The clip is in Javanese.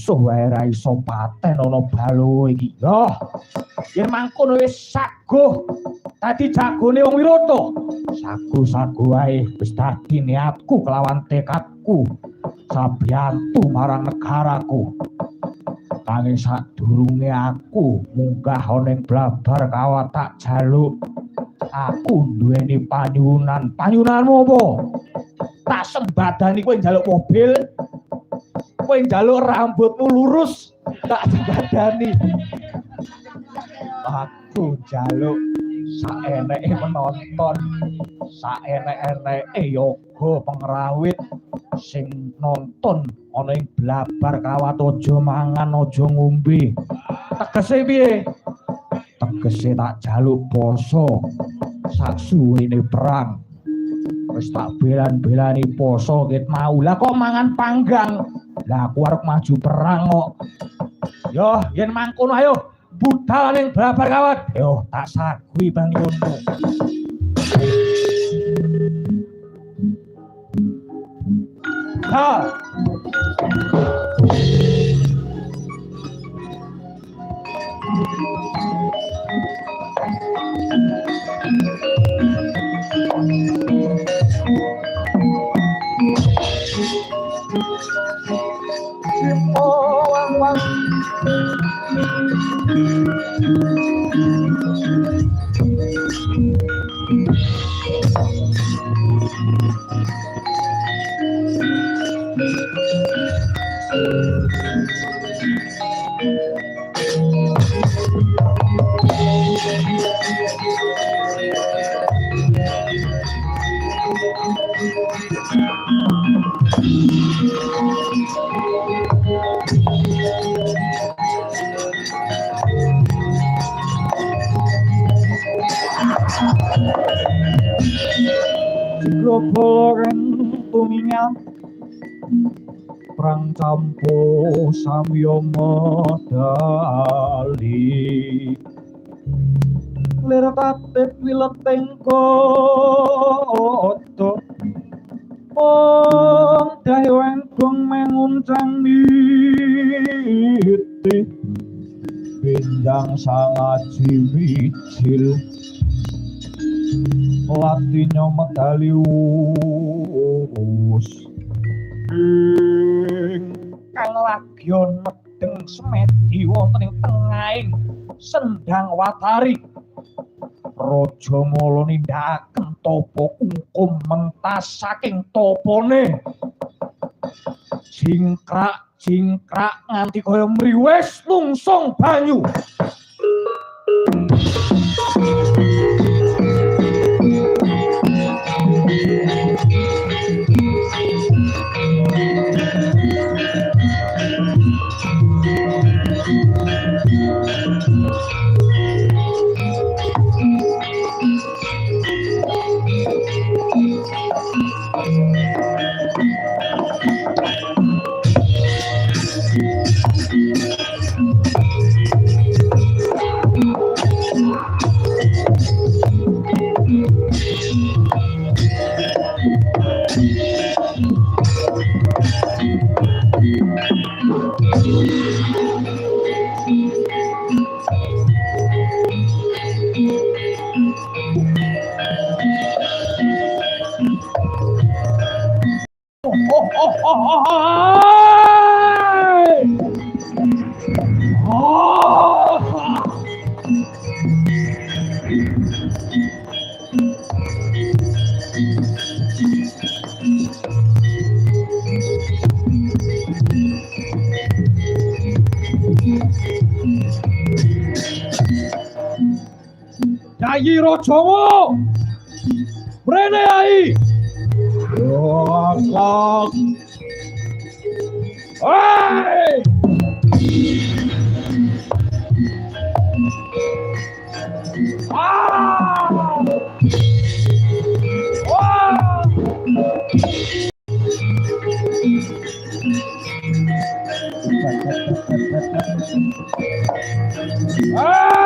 musuh wae ra iso paten ana balo iki. Yo. Yen mangkono wis saguh dadi jagone wong Wirata. Sagu-sagu wae wis dadi niatku kelawan tekadku sabiyantu marang negaraku. Nanging sadurunge aku munggah ana ing Blabar Kawat tak jaluk aku duweni panyuwunan. Panyuwunanmu apa? Tak sembadani kowe njaluk mobil, kowe njaluk rambutmu lurus, tak sembadani. Aku njaluk saeneke penonton, saenek-eneke yoga pengrawit sing nonton ana ing Blabar Kawat aja mangan aja ngombe. Tegese piye? Tegese tak jaluk poso sak suwene perang. Wis tak belan-belani poso ket mau. Lah kok mangan panggang. Lah aku arep maju perang kok. Yo, yen mangkono ayo budal ning Blabar Kawat. Yo, tak sagui panyunmu. Ha. Globoren tumingan perang campo samya medali lir tatip wileteng koto wong dahe wengkung menguncang niti bindang sangaji wijil latinya medali us kang lagyon medeng semedi wonten ing tengahing sendang watari raja mala nindakaken tapa kungkum mentas saking tapane jingkrak nganti kaya mriwes lungsung banyu. Yayi Rajawa mrene Yai. Wah. Hei!